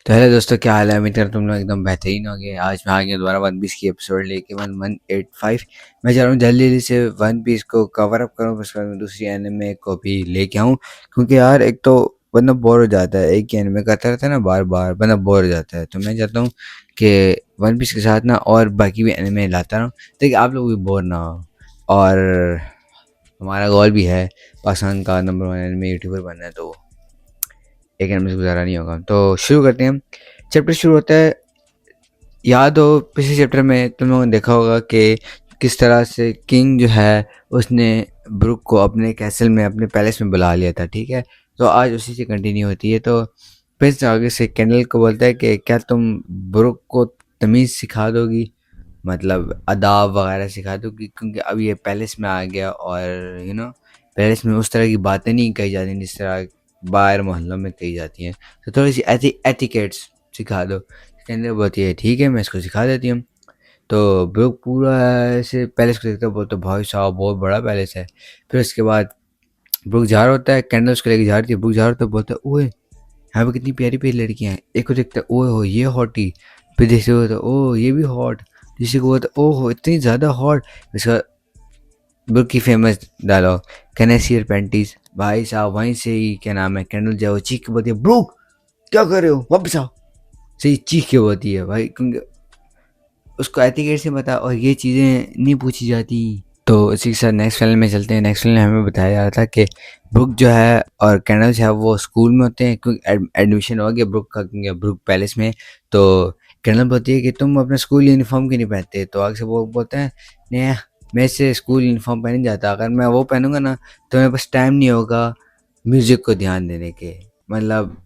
तो हेलो दोस्तों, क्या हाल है। उम्मीद करता हूं तुम लोग एकदम बेहतरीन होंगे। आज मैं आ गया दोबारा वन पीस की एपिसोड लेके 1185। मैं चाह रहा हूँ जल्दी जल्दी से वन पीस को कवर अप करूँ, उसके बाद मैं दूसरी एनिमे को भी लेके आऊँ। क्योंकि यार एक तो बंदा बोर हो जाता है, एक ही एनिमे करता रहता है ना, बार बार बंदा बोर हो जाता है। तो मैं चाहता हूँ कि वन पीस के साथ ना और बाकी भी एनिमे लाता रहूँ, ताकि आप लोग भी बोर ना हो। और हमारा गोल भी है पाकिस्तान का नंबर वन एनिमे यूट्यूबर बनना है, तो एक एनिमे से गुजारा नहीं होगा। तो शुरू करते हैं। चैप्टर शुरू होता है। याद हो पिछले चैप्टर में तुम लोगों ने देखा होगा कि किस तरह से किंग जो है उसने ब्रुक को अपने कैसल में, अपने पैलेस में बुला लिया था, ठीक है। तो आज उसी से कंटिन्यू होती है। तो प्रिंस आगे से कैंडल को बोलता है कि क्या तुम ब्रुक को तमीज़ सिखा दोगी, मतलब अदाब वगैरह सिखा दोगी, क्योंकि अब ये पैलेस में आ गया और पैलेस में उस तरह की बातें नहीं कही जाती जिस तरह बाहर मोहल्लों में कही जाती हैं। तो थोड़ी सी एटिकेट्स सिखा दो। कहने बोलती है ठीक है, मैं इसको सिखा देती हूँ। तो ब्रुक पूरा ऐसे पैलेस को देखता है, बोलता है भाई साहब बहुत बड़ा पैलेस है। फिर उसके बाद ब्रुक जा रहा होता है, कैंडल उसको लेके जा रही है, ब्रुक जा रहा होता है, बोलता है ओए यहाँ पे कितनी प्यारी प्यारी लड़कियाँ हैं। एक को देखता है ओए हो ये हॉटी, फिर देखते हुए तो ओ ये भी हॉट, किसी को बोलता है ओहो इतनी ज़्यादा हॉट। इसका ब्रुक की famous dialogue, can I see your panties. भाई साहब वहीं से ही क्या नाम है कैंडल जो है वो चीख के बोलती है ब्रुक क्या कर रहे हो वापस आओ। सही चीख के बोलती है भाई, क्योंकि उसको एथिकेट से पता और ये चीज़ें नहीं पूछी जाती। तो इसी के साथ नेक्स्ट फिल्म में चलते हैं। नेक्स्ट फिल्म में हमें बताया जा रहा था कि ब्रुक जो है और कैंडल जो है वो स्कूल में होते हैं, क्योंकि एडमिशन हो गया ब्रुक का, क्योंकि ब्रुक पैलेस में। तो कैंडल बोलती है कि तुम अपना स्कूल यूनिफॉर्म क्यों नहीं पहनते। तो आगे से वो बोलते हैं नहीं, मैं से स्कूल यूनिफॉर्म पहन जाता, अगर मैं वो पहनूंगा ना तो मेरे पास टाइम नहीं होगा म्यूज़िक को ध्यान देने के। मतलब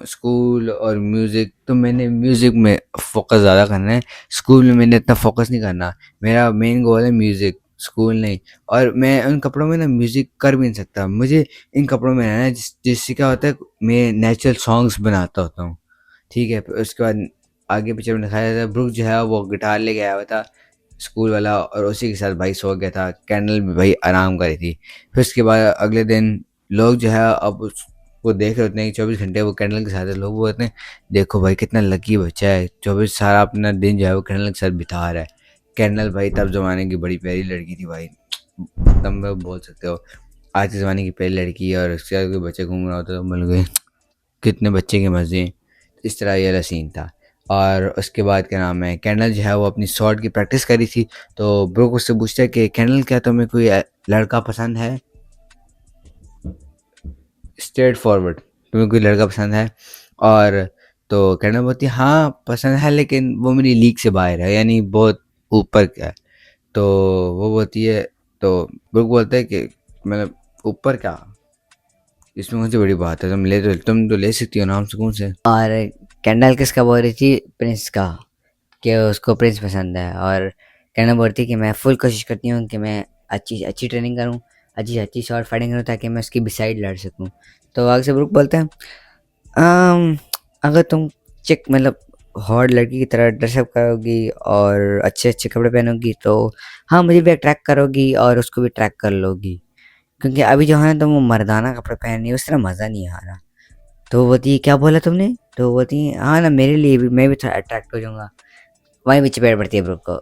स्कूल और म्यूज़िक, तो मैंने म्यूज़िक में फोकस ज़्यादा करना है, स्कूल में मैंने इतना फोकस नहीं करना। मेरा मेन गोल है म्यूज़िक, स्कूल नहीं। और मैं उन कपड़ों में ना म्यूज़िक कर भी नहीं सकता, मुझे इन कपड़ों में रहना है जिससे क्या होता है मैं नेचुरल सॉन्ग्स बनाता होता हूँ, ठीक है। फिर उसके बाद आगे पिक्चर में दिखाया जाता है ब्रुक जो है वो गिटार लेके आया हुआ था स्कूल वाला, और उसी के साथ भाई सो गया था। कैंडल भी भाई आराम कर रही थी। फिर उसके बाद अगले दिन लोग जो है अब उसको देख रहे होते हैं कि 24 घंटे वो कैंडल के साथ है। लोग बोलते हैं देखो भाई कितना लकी बच्चा है, 24 सारा अपना दिन जो है वो कैंडल के साथ बिता रहा है। कैंडल भाई तब ज़माने की बड़ी प्यारी लड़की थी भाई, तुम लोग बोल सकते हो आज के ज़माने की प्यारी लड़की, और उसके साथ कोई बच्चे घूम रहा होता तो मिल गए कितने बच्चे के मज़े। इस तरह ये वाला सीन था। और उसके बाद क्या नाम है कैंडल जो है वो अपनी शॉट की प्रैक्टिस करी थी। तो ब्रुक उससे पूछता है कि कैंडल क्या तुम्हें कोई लड़का पसंद है, स्ट्रेट फॉरवर्ड, तुम्हें कोई लड़का पसंद है। और तो कैंडल बोलती है हाँ पसंद है, लेकिन वो मेरी लीग से बाहर है, यानी बहुत ऊपर का है। तो वो बोलती है, तो ब्रुक बोलता है कि मतलब ऊपर क्या, इसमें कौन सी बड़ी बात है, तुम तो ले सकती हो नाम सुकून से। और कैंडल किसका बोल रही थी? प्रिंस का, कि उसको प्रिंस पसंद है। और कैंडल बोल रही थी कि मैं फुल कोशिश करती हूँ कि मैं अच्छी अच्छी ट्रेनिंग करूँ, अच्छी अच्छी शॉर्ट फाइटिंग करूँ, ताकि मैं उसकी बिसाइड लड़ सकूँ। तो आगे से ब्रुक बोलते हैं अगर तुम चिक मतलब हॉट लड़की की तरह ड्रेसअप करोगी और अच्छे अच्छे कपड़े पहनोगी तो हाँ मुझे भी अट्रैक्ट करोगी और उसको भी ट्रैक कर लोगी। क्योंकि अभी जो है तुम वो मर्दाना कपड़े पहन रही हो उस तरह मज़ा नहीं आ रहा। तो वो बोलती है क्या बोला तुमने? तो वो बोलती है हाँ ना, मेरे लिए भी, मैं भी थोड़ा अट्रैक्ट हो जाऊंगा। वहीं भी चपेट पड़ती है ब्रुक को।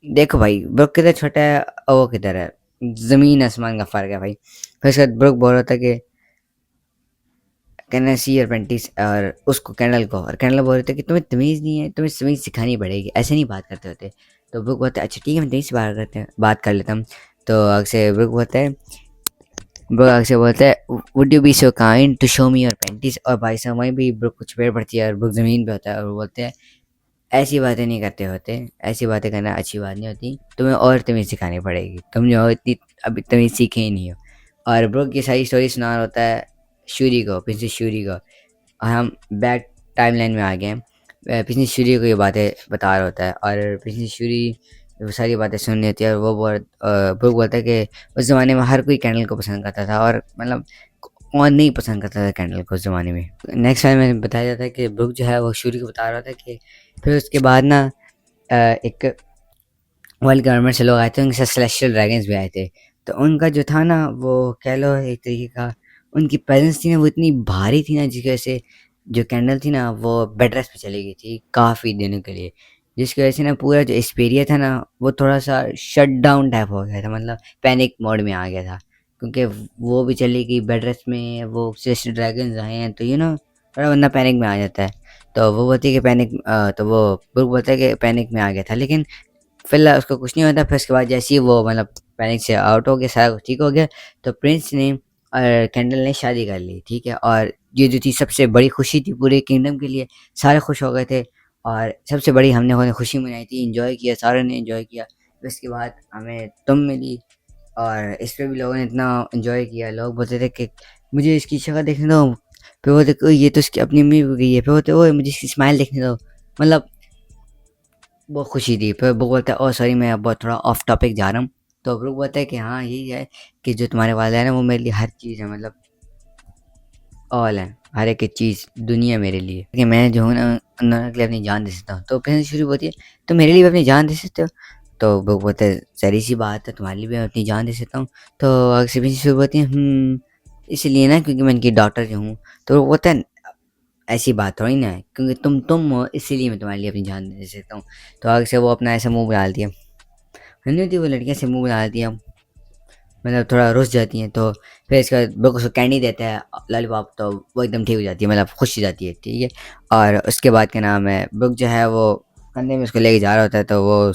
देखो भाई ब्रुक किधर छोटा है और वो किधर है, जमीन आसमान का फर्क है भाई। फिर उसके बाद ब्रुक बोल रहा था कि can I see your panties, और उसको कैंडल को, और कैंडल बोल रहे थे कि तुम्हें तमीज़ नहीं है, तुम्हें तमीज़ सिखानी पड़ेगी, ऐसे नहीं बात करते होते। तो ब्रुक बोलता है अच्छा ठीक है मैं तेरी से बात कर लेता हूँ। तो अक्सर ब्रुक अक्सर बोलता है would you be so kind to show me your panties. और भाई साहब वहीं भी ब्रुक को चपेट पड़ती है और ब्रुक ज़मीन पे होता है और वो बोलते हैं ऐसी बातें नहीं करते होते, ऐसी बातें करना अच्छी बात नहीं होती, तुम्हें और तमीज़ सिखानी पड़ेगी, तुम जो हो इतनी अभी तमीज़ सीखे ही नहीं हो। और ब्रुक ये सारी स्टोरी सुना रहा होता है शूरी को, प्रिंसेस शूरी को। और हम बैक टाइम लाइन में आ गए हैं। प्रिंसेस शूरी को ये बातें बता रहा होता है और प्रिंसेस शूरी वो सारी बातें सुन रही होती है। और वो ब्रुक बोलता है कि उस ज़माने में हर कोई कैंडल को पसंद करता था, और मतलब कौन नहीं पसंद करता था कैंडल को उस ज़माने में। नेक्स्ट टाइम में बताया जाता है कि ब्रुक जो है वो शूरी को बता रहा था कि फिर उसके बाद ना एक वर्ल्ड गवर्नमेंट से लोग आए थे, उनके साथ सेलेस्टियल ड्रैगन्स भी आए थे। तो उनका जो था ना वो कह लो एक तरीके का, उनकी प्रेजेंस थी ना वो इतनी भारी थी ना जिसकी वजह से जो कैंडल थी ना वो बेड रेस्ट पे चली गई थी काफ़ी दिनों के लिए, जिसकी वजह से ना पूरा जो एक्सपीरिया था ना वो थोड़ा-सा शट डाउन टाइप हो गया था, मतलब पैनिक मोड में आ गया था। क्योंकि वो भी चली गई बेड रेस्ट में, वो सिलेस्टियल ड्रैगन्स आए हैं, तो थोड़ा बंदा पैनिक में आ जाता है। तो वो बोलती है कि तो वो ब्रूक बोलता है कि पैनिक में आ गया था, लेकिन फिलहाल उसको कुछ नहीं होता। फिर उसके बाद जैसे ही वो मतलब पैनिक से आउट हो गया, सारा कुछ ठीक हो गया, तो प्रिंस ने और कैंडल ने शादी कर ली, ठीक है? और ये जो थी सबसे बड़ी खुशी थी पूरे किंगडम के लिए, सारे खुश हो गए थे और सबसे बड़ी हमने खुशी मनाई थी, एन्जॉय किया, सारों ने एन्जॉय किया। फिर उसके बाद हमें तुम मिली और इस पे भी लोगों ने इतना एन्जॉय किया, लोग बोलते थे कि मुझे इसकी शक्ल देखने दो, फिर बोलते ओए ये तो इसकी अपनी अम्मी हो गई है, फिर बोलते ओए मुझे इसकी स्माइल देखने दो, मतलब बहुत खुशी थी। फिर ब्रूक बोलता है ओह सॉरी मैं अब बहुत थोड़ा ऑफ टॉपिक जा रहा हूँ। तो ब्रूक बोलता है कि हाँ यही है कि जो तुम्हारे वालिदैन है वो मेरे लिए हर चीज़ है, मतलब ऑल है, हर एक चीज़ दुनिया मेरे लिए कि मैं जो हूँ ना उन दोनों के लिए अपनी जान दे सकता हूँ। तो फिर शुरू होती है तो मेरे लिए भी अपनी जान दे सकते हो? तो ब्रूक बोलता है ज़ाहिर सी बात है तुम्हारे लिए भी मैं अपनी जान दे सकता हूँ। तो अक्सर फिर शुरू होती है इसलिए ना क्योंकि मैं इनकी डॉटर जो हूँ। तो वो बोलता है ऐसी बात थोड़ी ना है, क्योंकि तुम हो इसीलिए मैं तुम्हारे लिए अपनी जान दे सकता हूँ। तो आगे से वो अपना ऐसा मुँह बना लेती है। नहीं होती वो लड़कियाँ ऐसे मुँह बना लेती हैं, मतलब थोड़ा रुस जाती हैं। तो फिर इसके बाद ब्रूक उसको कैंडी देता है लॉलीपॉप, तो वो एकदम ठीक हो जाती है, मतलब खुश हो जाती है, ठीक है? और उसके बाद क्या नाम है ब्रूक जो है वो कंधे में उसको लेके जा रहा होता है, तो वो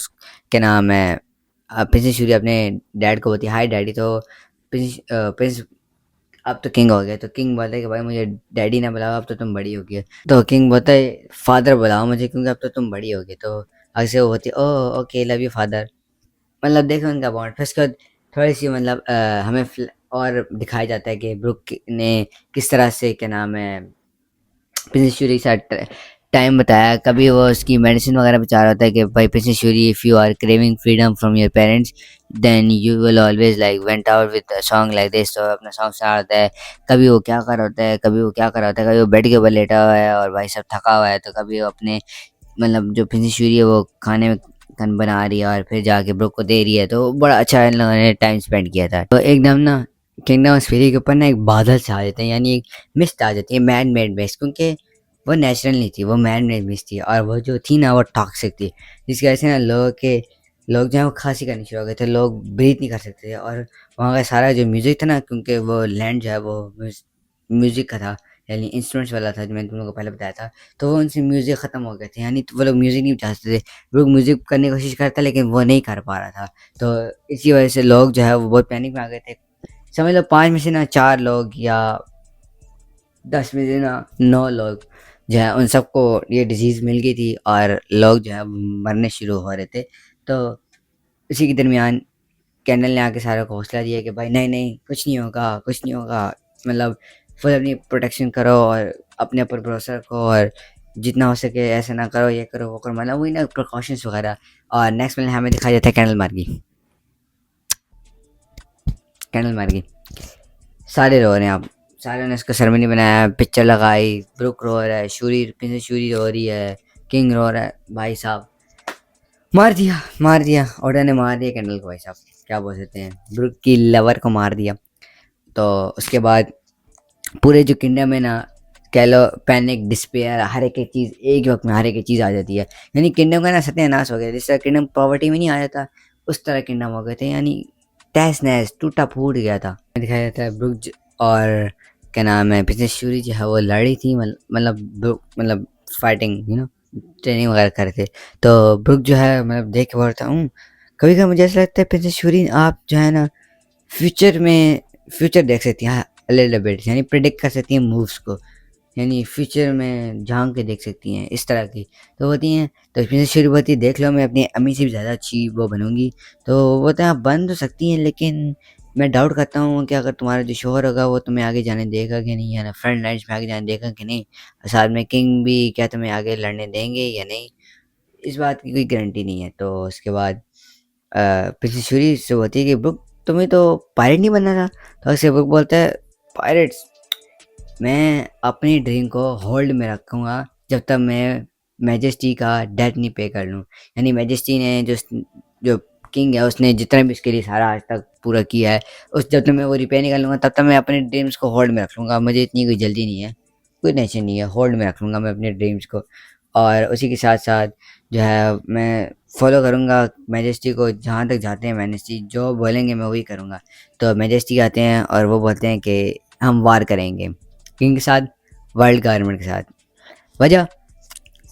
क्या नाम है प्रिंसेस शूरी अपने डैड को बोलती है हाय डैडी। तो प्रिंस अब तो किंग हो गया, तो किंग बोलता है कि भाई मुझे डैडी ना बुलाओ, अब तो तुम बड़ी हो गई हो। तो किंग बोलता है फादर बुलाओ मुझे क्योंकि अब तो तुम बड़ी हो गई। तो अक्सर वो होती है oh okay love you father, मतलब देखो उनका बॉन्ड। फिर उसके बाद थोड़ी-सी मतलब हमें और दिखाया जाता है कि ब्रूक ने किस तरह से क्या नाम है प्रिंसेस शूरी के साथ टाइम बताया। कभी वो उसकी मेडिसिन वगैरह बचा रहा होता है कि भाई princess Shuri if you are craving freedom from your parents then you will always like went out with a song like this. तो अपना सॉन्ग सुना होता है। कभी वो क्या कर रहा होता है, कभी वो क्या कर रहा होता है, कभी वो बेड के ऊपर लेटा हुआ है और भाई साहब थका हुआ है, तो कभी वो अपने मतलब जो प्रिंसेस शूरी है वो खाने में कन बना रही है और फिर जाके ब्रूक को दे रही है, तो बड़ा अच्छा इन लोगों ने टाइम स्पेंड किया था। तो एकदम ना किंगडम ऑफ फेरी के ऊपर ना एक बादल सा आ जाते हैं, यानी एक मिस्ट आ जाती है, मैन मेड मिस्ट, क्योंकि वो नेचुरल नहीं थी, वो मैन मेड मिस्ट थी और वो जो थी ना वो टॉक्सिक थी, जिसकी वजह से ना लोग जो है वो खांसी करनी शुरू हो गए थे, लोग ब्रीथ नहीं कर सकते थे। और वहाँ का सारा जो म्यूज़िक था ना, क्योंकि वो लैंड जो है वो म्यूज़िक का था, यानी इंस्ट्रूमेंट्स वाला था, जो मैंने तुम लोगों को पहले बताया था। तो वो उनसे म्यूज़िक ख़त्म हो गए थे, यानी तो वो लोग म्यूज़िक नहीं बजा सकते थे। वो लोग म्यूज़िक करने की कोशिश करता लेकिन वो नहीं कर पा रहा था। तो इसी वजह से लोग जो है वो बहुत पैनिक में आ गए थे। समझ लो 5 में से ना 4 लोग या 10 में से ना 9 लोग जो है उन सबको ये डिज़ीज़ मिल गई थी और लोग जो है मरने शुरू हो रहे थे। तो इसी के दरमियान कैंडल ने आके सारों को हौसला दिया कि भाई नहीं कुछ नहीं होगा, कुछ नहीं होगा, मतलब फुल अपनी प्रोटेक्शन करो और अपने ऊपर भरोसा रखो और जितना हो सके ऐसा ना करो, ये करो वो करो, मतलब वही ना प्रिकॉशंस वगैरह। और नेक्स्ट में हमें दिखाया जाता है कैंडल मार गई, सारे रो रहे हैं। अब सारों ने उसका सेरेमनी बनाया, पिक्चर लगाई, ब्रुक रो रहा है, शूरी प्रिंसेस शूरी रो रही है, किंग रो रहा है। भाई साहब मार दिया ऑर्डर ने मार दिया कैंडल को, भाई साहब क्या बोल सकते हैं, ब्रुक की लवर को मार दिया। तो उसके बाद पूरे जो किंगडम है ना, कह लो पैनिक डिस्पेयर, हर एक चीज़ एक ही वक्त में हर एक चीज़ आ जाती है, यानी किंगडम का ना सत्यानाश हो गया। जिस तरह किंगडम पॉवर्टी में नहीं आ जाता उस तरह किंगडम हो गए थे, यानी तहस नहस टूटा फूट गया था। दिखाया जाता है ब्रुक और क्या नाम है प्रिंसेस शूरी जो है वो लड़ी थी, मतलब फाइटिंग ट्रेनिंग वगैरह कर थे। तो ब्रुक जो है मतलब देख के बोलता हूँ कभी कभी मुझे ऐसा लगता है प्रिंसेस शूरी आप जो है ना फ्यूचर में फ्यूचर देख सकती हैं लिटिल बिट, यानी प्रिडिक्ट कर सकती हैं मूव्स को, यानी फ्यूचर में झांक के देख सकती हैं इस तरह की। तो होती हैं तो इसमें से शुरू होती है देख लो मैं अपनी अम्मी से भी ज़्यादा अच्छी वो बनूंगी। तो वो बोलते हैं आप बन तो सकती हैं लेकिन मैं डाउट करता हूँ कि अगर तुम्हारा जो शोहर होगा वो तुम्हें आगे जाने देगा कि नहीं, है ना, फ्रंट लाइन्स में आगे जाने देगा कि नहीं, और साथ में किंग भी क्या तुम्हें आगे लड़ने देंगे या नहीं, इस बात की कोई गारंटी नहीं है। तो उसके बाद प्रिंसेस शूरी से होती है कि ब्रुक तुम्हें तो पायलट नहीं बनना था। तो अक्सर ब्रुक बोलता है पायलट्स मैं अपनी ड्रीम को होल्ड में रखूँगा जब तक मैं मैजेस्टी का डेट नहीं पे कर लूँ, यानी मैजेस्टी ने जो किंग है उसने जितना भी उसके लिए सारा आज तक पूरा किया है, उस जब तक मैं वो रिपे नहीं कर लूँगा तब तक मैं अपने ड्रीम्स को होल्ड में रख लूँगा, मुझे इतनी कोई जल्दी नहीं है। कोई टेंशन नहीं है, होल्ड में रख लूँगा मैं अपने ड्रीम्स को। और उसी के साथ साथ जो है मैं फॉलो करूँगा मैजेस्टी को, जहाँ तक जाते हैं मैजेस्टी जो बोलेंगे मैं वही करूँगा। तो मैजेस्टी आते हैं और वो बोलते हैं कि हम वार करेंगे किंग के साथ, वर्ल्ड गवर्नमेंट के साथ। वजह,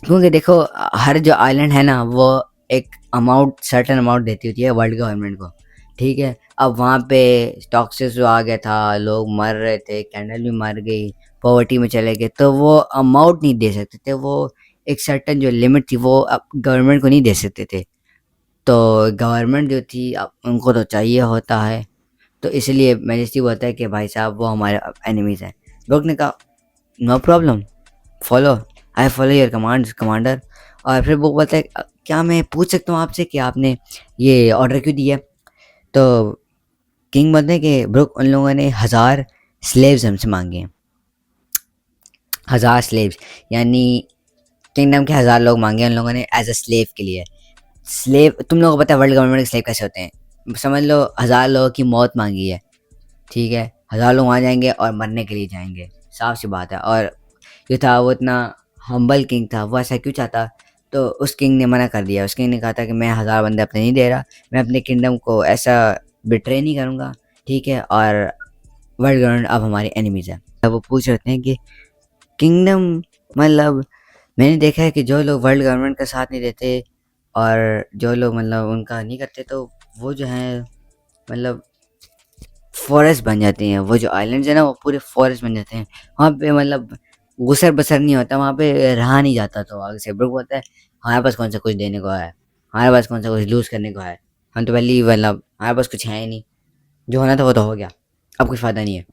क्योंकि देखो हर जो आइलैंड है ना वो एक अमाउंट, सर्टेन अमाउंट देती होती है वर्ल्ड गवर्नमेंट को, ठीक है। अब वहाँ पे टॉक्सिस जो आ गया था, लोग मर रहे थे, कैंडल भी मर गई, पॉवर्टी में चले गए, तो वो अमाउंट नहीं दे सकते थे, वो एक सर्टेन जो लिमिट थी वो अब गवर्नमेंट को नहीं दे सकते थे। तो गवर्नमेंट जो थी अब उनको तो चाहिए होता है, तो इसलिए मैजेस्टी बोलता है कि भाई साहब वो हमारे एनिमीज़ हैं। ब्रुक ने कहा no problem, follow, I follow your commands commander. और फिर वो बोलता है क्या मैं पूछ सकता हूँ आपसे कि आपने ये ऑर्डर क्यों दिया? तो किंग बोलते हैं कि ब्रुक, उन लोगों ने 1000 स्लेव्स हमसे मांगे हैं। 1000 स्लेव्स यानी किंगडम के 1000 लोग मांगे उन लोगों ने एज अ स्लेव के लिए। स्लेव, तुम लोगों को पता है वर्ल्ड गवर्नमेंट के स्लेव कैसे होते हैं, समझ लो 1000 लोगों की मौत मांगी है, ठीक है। 1000 लोग वहाँ जाएंगे और मरने के लिए जाएंगे, साफ सी बात है। और जो था वो इतना हम्बल किंग था, वो ऐसा क्यों चाहता? तो उस किंग ने मना कर दिया। उस किंग ने कहा था कि मैं 1000 बंदे अपने नहीं दे रहा, मैं अपने किंगडम को ऐसा बिट्रे नहीं करूँगा, ठीक है। और वर्ल्ड गवर्नमेंट अब हमारे एनिमीज़ है। तब वो पूछ रहे थे कि किंगडम, मतलब मैंने देखा है कि जो लोग वर्ल्ड गवर्नमेंट का साथ नहीं देते और जो लोग मतलब उनका नहीं करते, तो वो जो हैं मतलब फॉरेस्ट बन जाती हैं। वो जो आइलैंड्स है ना वो पूरे फॉरेस्ट बन जाते हैं। वहाँ पे मतलब गुसर बसर नहीं होता, वहाँ पे रहा नहीं जाता। तो आगे से ब्रुक बोलता है हमारे पास कौन सा कुछ देने को है, हमारे पास कौन सा कुछ लूज़ करने को है, हम तो पहले ही मतलब हमारे पास कुछ है ही नहीं, जो होना था वो तो हो गया, अब कुछ फ़ायदा नहीं है,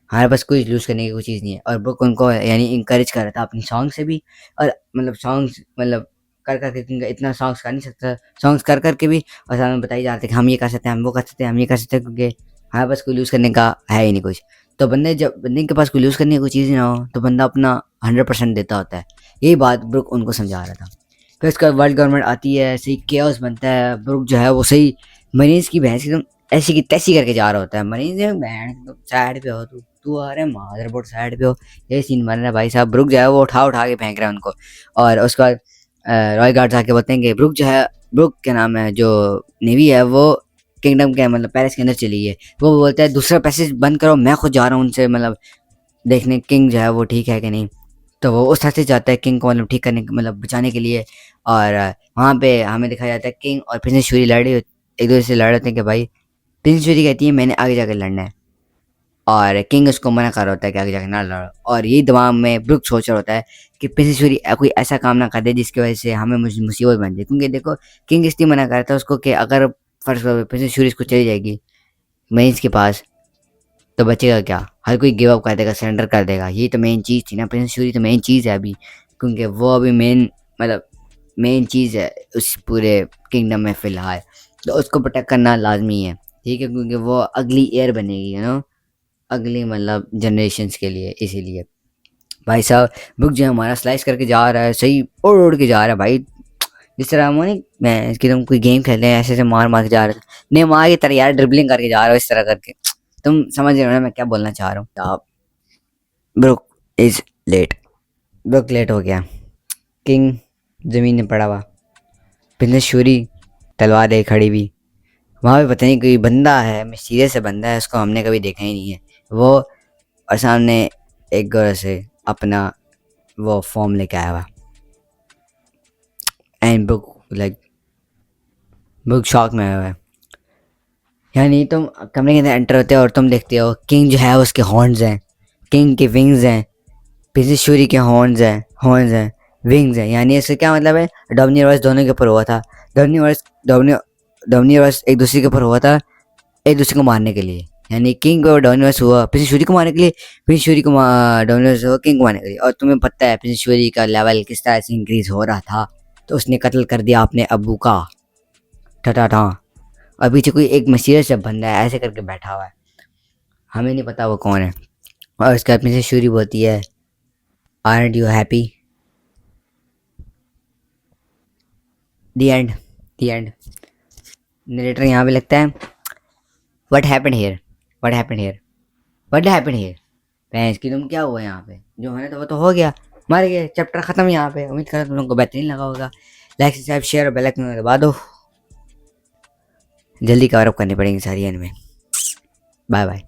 हमारे पास कुछ लूज़ करने की कोई चीज़ नहीं है। और ब्रुक उनको यानी इंकरेज कर रहा था अपनी सॉन्ग से भी, और मतलब सॉन्ग्स मतलब कर के क्योंकि इतना सॉन्ग्स कर नहीं सकता, सॉन्ग्स कर के भी। और साथ में बताई जा रहे थे कि हम ये कर सकते हैं, हम वो कर सकते हैं, हम ये कर सकते हैं, क्योंकि हमारे पास कोई लूज़ करने का है ही नहीं कुछ। तो बंदे के पास कोई लूज़ करने की कोई चीज़ ही ना हो तो बंदा अपना 100% देता होता है। यही बात ब्रुक उनको समझा रहा था। फिर उसके बाद वर्ल्ड गवर्नमेंट आती है, सही केओस बनता है। ब्रुक जो है वो सही मरीज़ की भैंस एकदम ऐसी की तैसी करके जा रहा होता है। मरीज़ ने बहन तुम साइड पे हो, तू आ रहा है मादरबोर्ड साइड पे हो, ये सीन बन रहा है भाई साहब। ब्रुक जो है वो उठा के फेंक रहा है उनको। और उसके बाद रॉय गार्ड्स आके बोलते हैं कि ब्रुक जो है, ब्रुक क्या नाम है, जो नेवी है वो किंगडम के मतलब पैलेस के अंदर चली है। वो बोलता है दूसरा पैसेज बंद करो, मैं खुद जा रहा हूँ उनसे मतलब देखने किंग जो है वो ठीक है कि नहीं। तो वो उस तरह से जाता है किंग को मतलब ठीक करने मतलब बचाने के लिए। और वहाँ पे हमें दिखाया जाता है किंग और प्रिंसेस शूरी एक दूसरे से लड़ रहे थे कि भाई प्रिंसेस शूरी कहती है मैंने आगे जाकर लड़ना है, और किंग उसको मना कर रहा होता है कि आगे जाके ना लड़ो। और यही दिमाग में ब्रुक सोच रहा होता है कि प्रिंसेश्वरी कोई ऐसा काम ना कर दे जिसकी वजह से हमें मुसीबत बन जाए। क्योंकि देखो किंग इसलिए मना कर रहा था उसको कि अगर फर्स्ट प्रिंसेश्वरी इसको चली जाएगी मेंस के पास तो बचेगा क्या, हर कोई गिव अप कर देगा, सरेंडर कर देगा। ये तो मेन चीज़ थी ना, प्रिंसेश्वरी तो मेन चीज़ है अभी, क्योंकि वो अभी मेन मतलब मेन चीज़ है उस पूरे किंगडम में फ़िलहाल। तो उसको प्रोटेक्ट करना लाजमी है, ठीक है, क्योंकि वो अगली एयर बनेगी अगली मतलब जनरेशन्स के लिए। इसीलिए भाई साहब बुक जो है हमारा स्लाइस करके जा रहा है, सही उड़ के जा रहा है भाई। जिस तरह हम नहीं, मैं इसकी तुम कोई गेम खेल रहे हैं ऐसे ऐसे मार के जा रहे थे, नहीं मार की तरह यार ड्रिबलिंग करके जा रहा हो इस तरह करके। तुम समझ रहे हो ना मैं क्या बोलना चाह रहा हूँ। आप Brook is late, Brook late हो गया। किंग जमीन में पड़ा हुआ, प्रिंसेस शूरी तलवार ले खड़ी हुई। वहाँ पे पता नहीं कोई बंदा है, मिस्टीरियस से बंदा है, उसको हमने कभी देखा ही नहीं है वो। और सामने एक गोर से अपना वो फॉर्म लेके आया हुआ। एंड बुक शॉक में आया हुआ है। यानी तुम कमरे के अंदर एंटर होते हो और तुम देखते हो किंग जो है उसके हॉर्न्स हैं, किंग के विंग्स हैं, प्रिंसेस शूरी के हॉर्न्स हैं, विंग्स हैं। यानी इसका क्या मतलब है, डोमिनियर्स दोनों के ऊपर हुआ था। डोमिनियर्स एक दूसरे के ऊपर हुआ था एक दूसरे को मारने के लिए। यानी किंग और डोमिनियर्स हुआ प्रिंसेस शूरी को मारने के लिए, प्रिंसेस शूरी को डोमिनियर्स हुआ किंग को मारने के लिए। और तुम्हें पता है प्रिंसेस शूरी का लेवल किस तरह से इंक्रीज हो रहा था, तो उसने कत्ल कर दिया अपने अब्बू का ठटा। और पीछे कोई एक मसीहा से बंदा है ऐसे करके बैठा हुआ है, हमें नहीं पता वो कौन है। और उसके बाद प्रिंसेस शूरी बोलती है aren't you happy, the and, the and. Narrator यहाँ पे लगता है what happened here, what happened here, what happened here. भैंस की तुम क्या हुआ यहाँ पे, जो होना था वो तो हो गया, मर गए, चैप्टर खत्म यहाँ पे। उम्मीद करो तुम लोगों को बेहतरीन लगा होगा। लाइक सब्सक्राइब शेयर और बेल आइकन दबा दो, जल्दी कवर अप करनी पड़ेंगी सारी एनिमे। Bye bye.